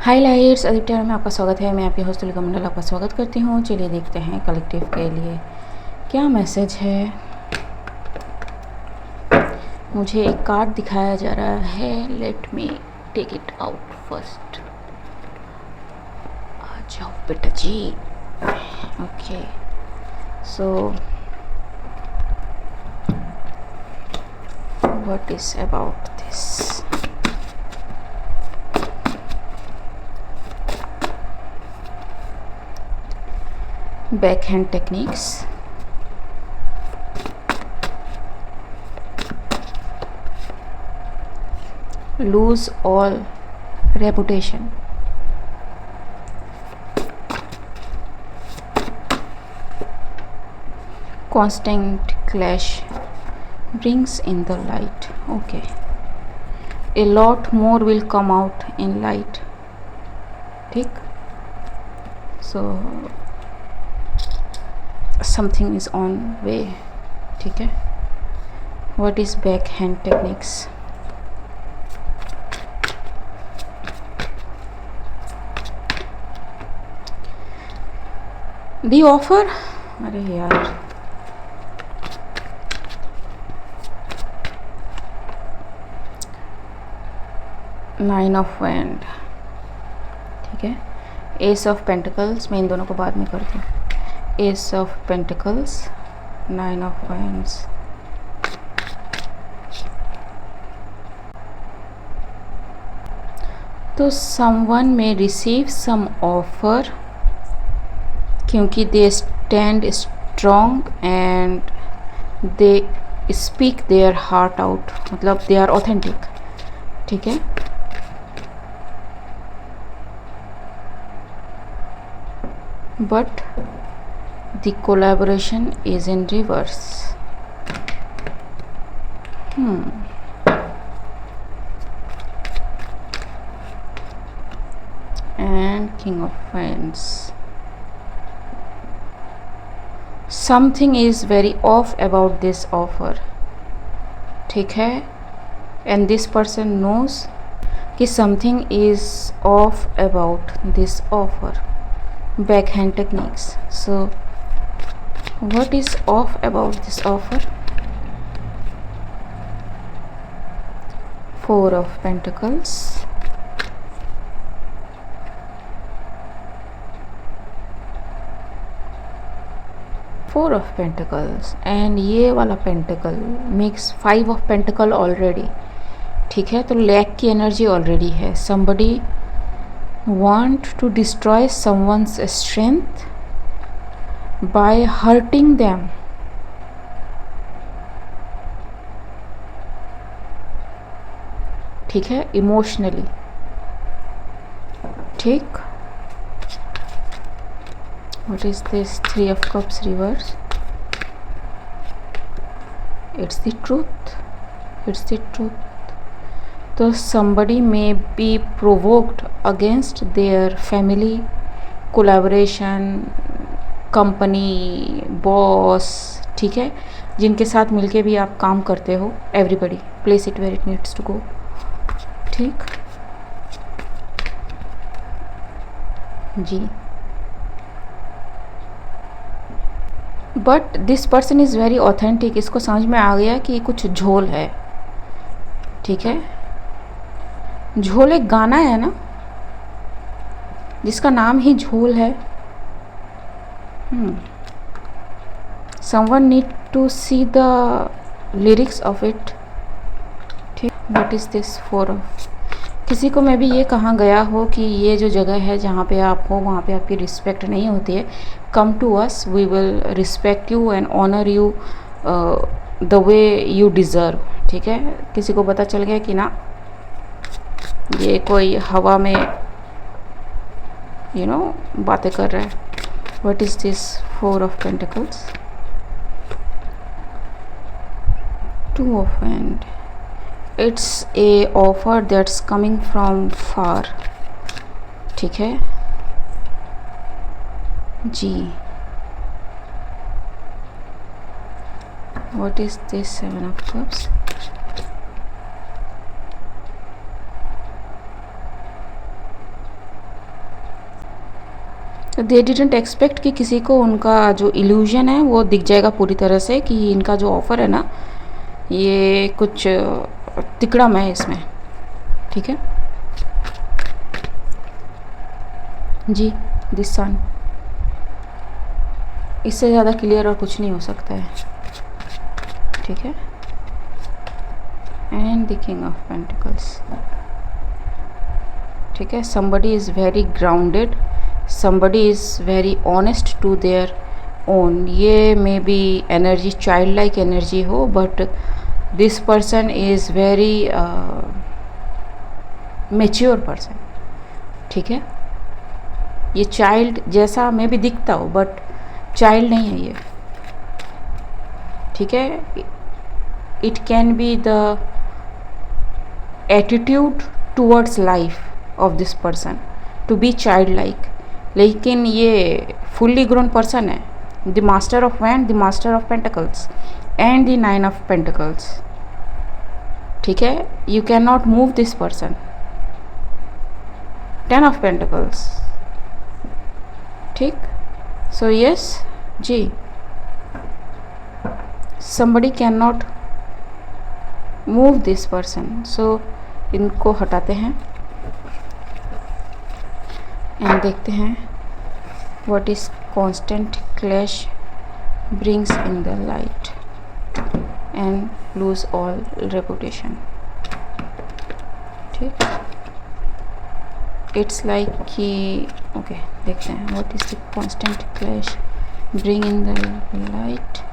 High lights Aditya में आपका स्वागत है। मैं आपकी होस्ट तुलिका मंडल आपका स्वागत करती हूँ। चलिए देखते हैं कलेक्टिव के लिए क्या मैसेज है। मुझे एक कार्ड दिखाया जा रहा है। Let me take it out first. आ जाओ बेटा जी। Okay so what is about this? Backhand techniques, lose all reputation, constant clash brings in the light. Okay, a lot more will come out in light. ठीक, so something is on way. ठीक है. What is backhand techniques? The offer. अरे यार, nine of wand. ठीक है. S of pentacles. मैं इन दोनों को बाद में करती हूँ. Ace of Pentacles, Nine of Wands. तो someone may receive some offer क्योंकि they stand strong and they speak their heart out. मतलब they are authentic. ठीक है. But the collaboration is in reverse. And King of Wands. Something is very off about this offer. ठीक है. And this person knows कि something is off about this offer. Backhand techniques. So what is off about this offer? Four of Pentacles, Four of Pentacles, and ये वाला pentacle makes five of pentacle already. ठीक है. तो lack की energy already है. somebody want to destroy someone's strength by hurting them. ठीक है. Emotionally. ठीक. What is this? Three of Cups reverse. It's the truth. It's the truth. तो somebody may be provoked against their family, collaboration, company, boss. ठीक है. जिनके साथ मिलके भी आप काम करते हो. Everybody place it where it needs to go. ठीक जी. But this person is very authentic. इसको समझ में आ गया कि कुछ झोल है. ठीक है. झोल एक गाना है ना जिसका नाम ही झोल है. Someone need to see the lyrics of it. ठीक. What is this for? किसी को मैं भी ये कहा गया हो कि ये जो जगह है जहाँ पे आप हो वहाँ पे आपकी रिस्पेक्ट नहीं होती है. Come to us, we will respect you and honour you the way you deserve. ठीक है. किसी को पता चल गया कि ना ये कोई हवा में बातें कर रहा है. What is this? Four of Pentacles, Two of Wands. It's a offer that's coming from far. ठीक है जी. What is this? Seven of Cups, they didn't expect कि किसी को उनका जो इल्यूजन है वो दिख जाएगा पूरी तरह से, कि इनका जो ऑफ़र है ना ये कुछ तिकड़म है इसमें, ठीक है जी। दिस सन, इससे ज़्यादा क्लियर और कुछ नहीं हो सकता है, ठीक है। And the king of pentacles, ठीक है। somebody is very grounded, somebody is very honest to their own, ये may be energy child like energy हो, but this person is very mature person, ठीक है। ये चाइल्ड जैसा मे बी दिखता हो बट चाइल्ड नहीं है ये, ठीक है। It can be the attitude towards life of this person to be child like, लेकिन ये फुल्ली ग्रोन पर्सन है। The master of wand, the master of pentacles and the 9 of pentacles, ठीक है। You can not move this person. 10 of pentacles, ठीक। So yes जी, somebody can not move this person. So इनको हटाते हैं and देखते हैं what is constant clash brings in the light and lose all reputation, ठीक। इट्स लाइक कि okay, देखते हैं what is the constant clash bring in the light.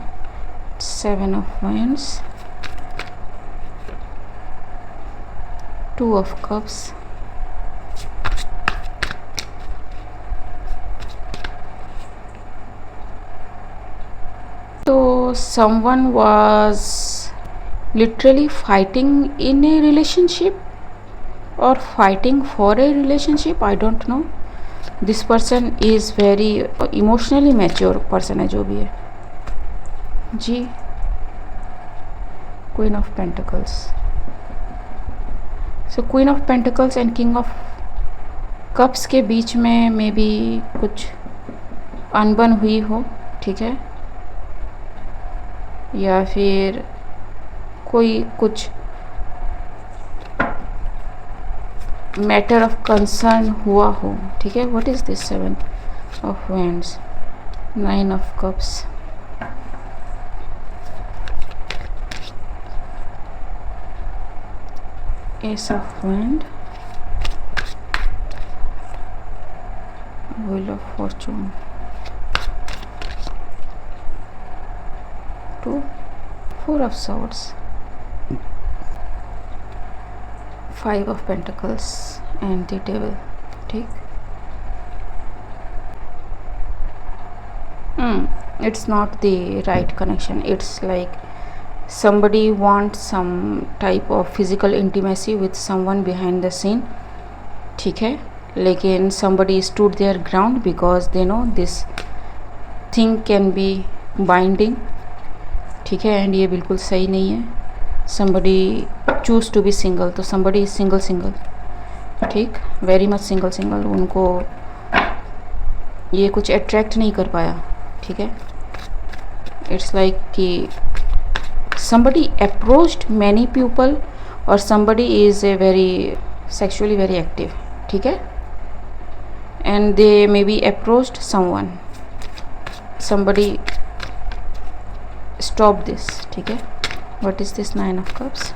7 of wands, 2 of cups, so someone was literally fighting in a relationship or fighting for a relationship, I don't know. This person is very emotionally mature person है जो भी है जी। Queen of Pentacles, so Queen of Pentacles and King of Cups के बीच में may be कुछ अनबन हुई हो, ठीक है, या फिर कोई कुछ मैटर ऑफ कंसर्न हुआ हो, ठीक है। What is this 7 of wands, 9 of cups, Ace of Wand, Wheel of Fortune, 2, 4 of Swords, 5 of Pentacles and the Devil, ठीक। It's not the right connection. It's like somebody wants some type of physical intimacy with someone behind the scene, ठीक है, लेकिन somebody stood their ground because they know this thing can be binding, ठीक है। And ये बिल्कुल सही नहीं है। somebody choose to be single, तो somebody is single, ठीक, वेरी मच सिंगल। उनको ये कुछ अट्रैक्ट नहीं कर पाया, ठीक है। इट्स लाइक कि somebody approached many people or somebody is a very sexually very active, ठीक है, and they maybe approached someone, somebody stop this, ठीक है। what is this 9 of cups,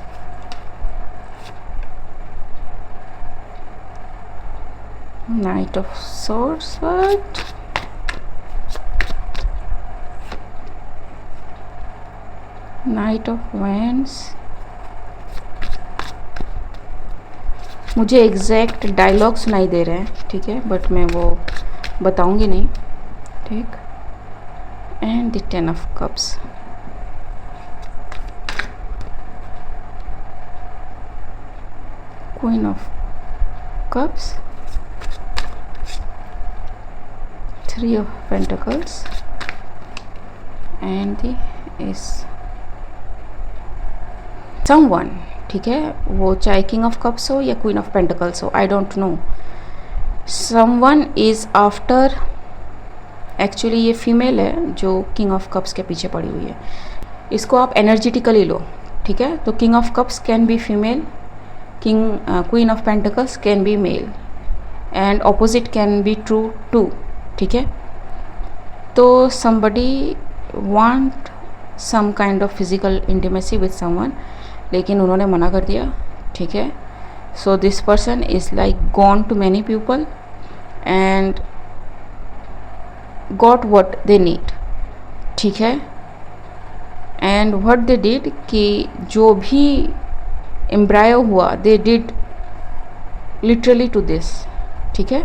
Knight of swords, what, Knight of wands। मुझे exact dialogue सुनाई दे रहे हैं, ठीक है, बट मैं वो बताऊंगी नहीं, ठीक। And the 10 of cups, queen of cups, 3 of pentacles and the S. Someone, ठीक है, वो चाहे किंग ऑफ कप्स हो या क्वीन ऑफ पेंटिकल्स हो, आई don't no. Someone is after actually ये फीमेल है जो किंग ऑफ कप्स के पीछे पड़ी हुई है। इसको आप एनर्जेटिकली लो, ठीक है। तो king of cups can be female, queen of pentacles can be male, and opposite can be true too, ठीक है। तो somebody want some kind of physical intimacy with someone, लेकिन उन्होंने मना कर दिया, ठीक है। So this person is like gone to many people and got what they need, ठीक है। and what they did कि जो भी एम्ब्रायो हुआ they did literally to this, ठीक है।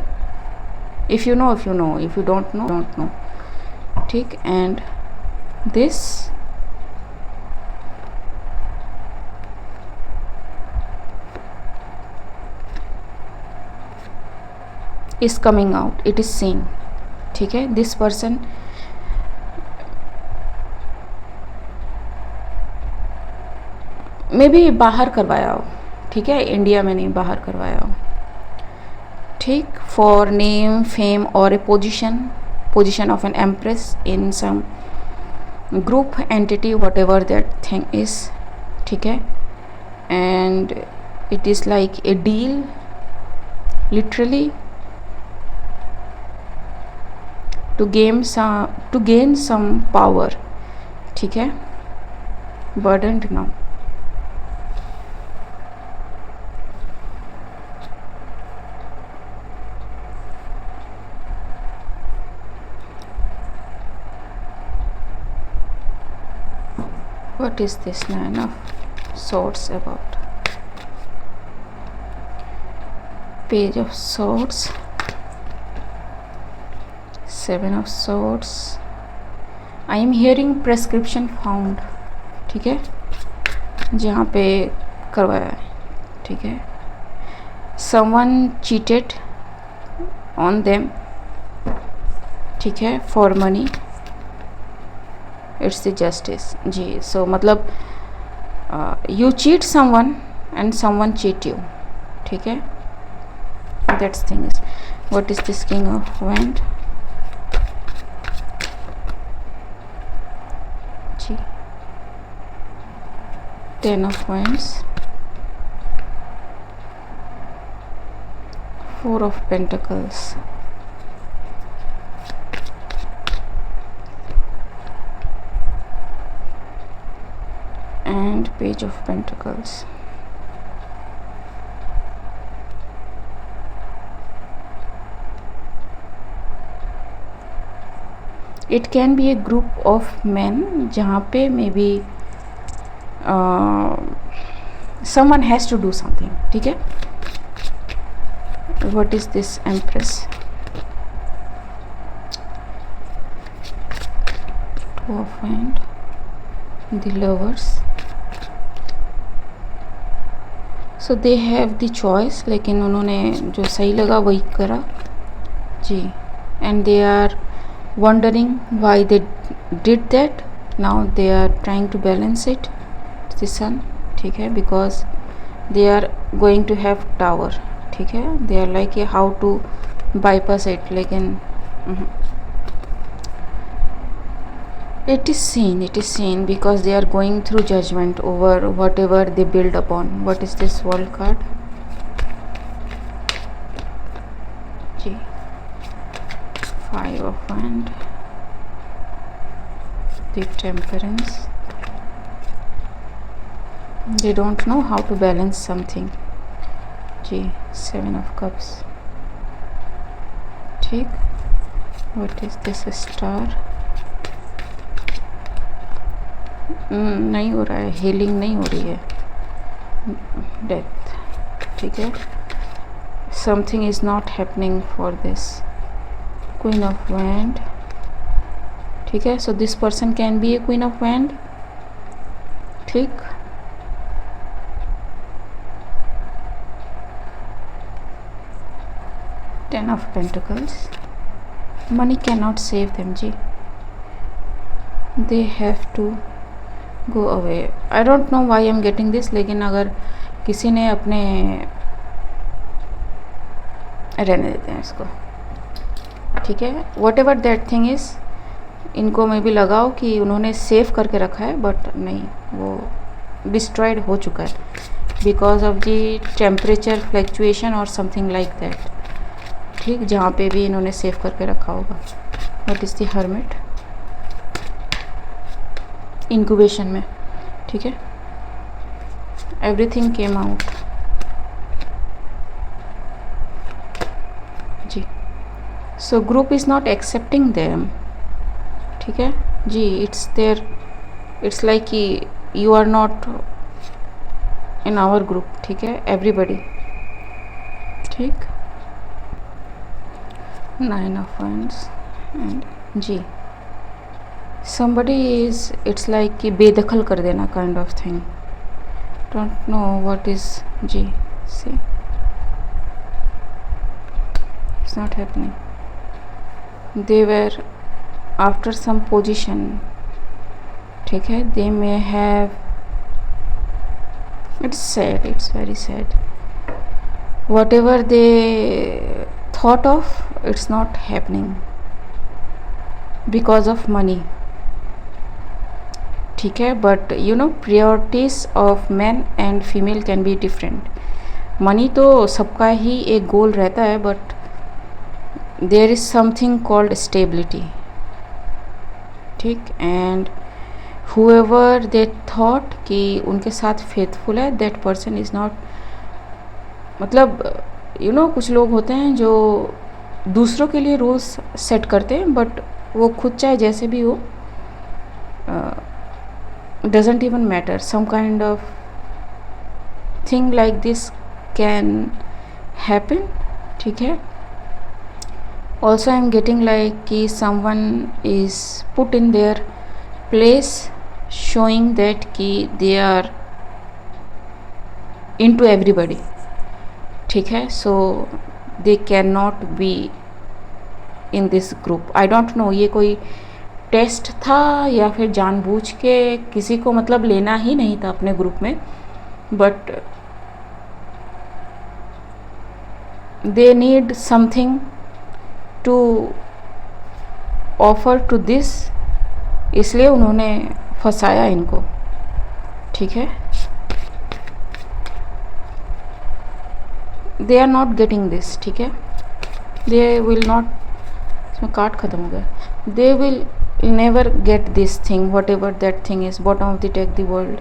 if you know, if you don't know, ठीक। and this is coming out, it is seen, ठीक है। this person मे भी बाहर करवाया हो, ठीक है, इंडिया में नहीं, बाहर करवाया हो, ठीक। फॉर नेम, फेम और a position of an empress in some group entity, whatever that thing is, ठीक है। And it is like a deal literally to gain some power, ठीक है। Burdened now, what is this Nine of Swords about? Page of Swords, Seven of Swords. I am hearing prescription found, ठीक है, जहाँ पे करवाया है, ठीक है। Someone cheated on them, ठीक है, for money. It's the justice जी। सो मतलब you cheat someone and someone cheat you, ठीक है। That's thing is what is this king of wand जी। 10 of Wands, 4 of Pentacles, and Page of Pentacles. It can be a group of men जहाँ पे maybe someone has to do something, ठीक है। What is this Empress? Two of Wands, the Lovers. So they have the choice, लेकिन उन्होंने जो सही लगा वही करा जी। And they are wondering why they did that, now they are trying to balance it the sun, ठीक है। Because they are going to have tower, ठीक है। They are like a how to bypass it, लेकिन it is seen because they are going through judgment over whatever they build upon. What is this World card? G. 5 of Wands, the Temperance. They don't know how to balance something. G. 7 of Cups. ठीक। What is this Star? नहीं हो रहा है, healing नहीं हो रही है, death, ठीक है। Something is not happening for this queen of wand, ठीक है। So this person can be a queen of wand, ठीक। Ten of pentacles, money can not save them जी, they have to go away. I don't know why I am getting this, लेकिन अगर किसी ने अपने रहने देते हैं इसको, ठीक है, what ever that thing is, इनको मैं भी लगाओ कि उन्होंने सेव करके रखा है, बट नहीं, वो डिस्ट्रॉयड हो चुका है because of the temperature fluctuation और समथिंग लाइक दैट। ठीक, जहाँ पे भी इन्होंने सेव करके रखा होगा। What is the hermit incubation में। ठीक है, एवरीथिंग केम आउट जी। So group is not accepting them. ठीक है जी, इट्स देयर, इट्स लाइक कि you are not in our group. ठीक है, एवरीबडी। ठीक, 9 ऑफ वंस एंड जी, somebody is, it's like कि बेदखल कर देना kind of thing. Don't know what is जी, see it's not happening. They were after some position. ठीक है, they may have, it's sad, it's very sad, whatever they thought of, it's not happening because of money. ठीक है, but you know priorities of man and female can be different. Money तो सबका ही एक goal रहता है, but there is something called stability. ठीक, and however they thought कि उनके साथ फेथफुल है, दैट पर्सन इज़ नॉट, मतलब यू नो कुछ लोग होते हैं जो दूसरों के लिए रूल्स सेट करते हैं, बट वो खुद चाहे जैसे भी हो, doesn't even matter. Some kind of thing like this can happen. ठीक है, also I'm getting like कि someone is put in their place, showing that कि they are into everybody. ठीक है, so they cannot be in this group. I don't know ये कोई test था या फिर जानबूझ के किसी को मतलब लेना ही नहीं था अपने ग्रुप में, but they need something to offer to this, इसलिए उन्होंने फंसाया इनको। ठीक है, they are not getting this. ठीक है, दे विल नॉट, इसमें कार्ड ख़त्म हो गया, they will never get this thing, whatever that thing is, bottom of the deck, the world।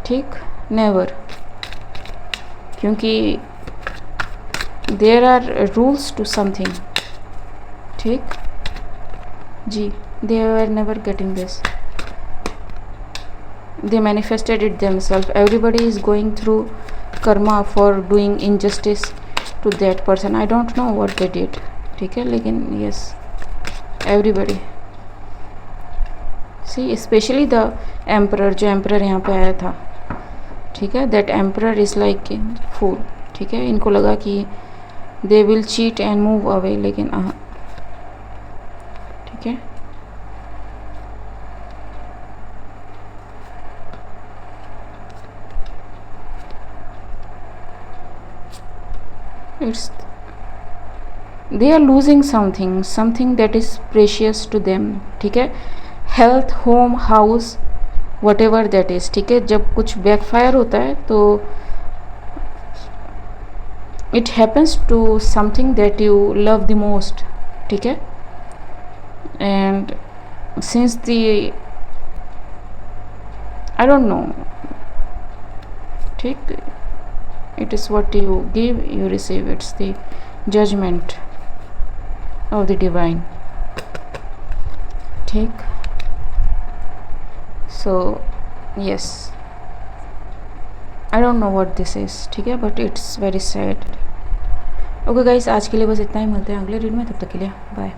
ठीक, never, क्योंकि there are rules to something। ठीक जी, they were never getting this, they manifested it themselves। everybody is going through karma for doing injustice to that person। I don't know what they did। ठीक है, लेकिन yes, everybody see, specially the emperor, जो emperor यहाँ पे आया था। ठीक है, that emperor is like fool. ठीक है, इनको लगा कि they will cheat and move away, लेकिन ठीक है, it's, they are losing something, something that is precious to them. ठीक है, health, home, house, whatever that is. ठीक है, जब कुछ बैकफायर होता है तो it happens to something that you love the most. ठीक है, and since the, I don't know, ठीक, it is what you give you receive, it's the judgement of the divine. ठीक, so yes, I don't know what this is। ठीक है, but it's very sad। Okay guys, आज के लिए बस इतना ही, मिलते हैं अगले रीड में, तब तक के लिए बाय।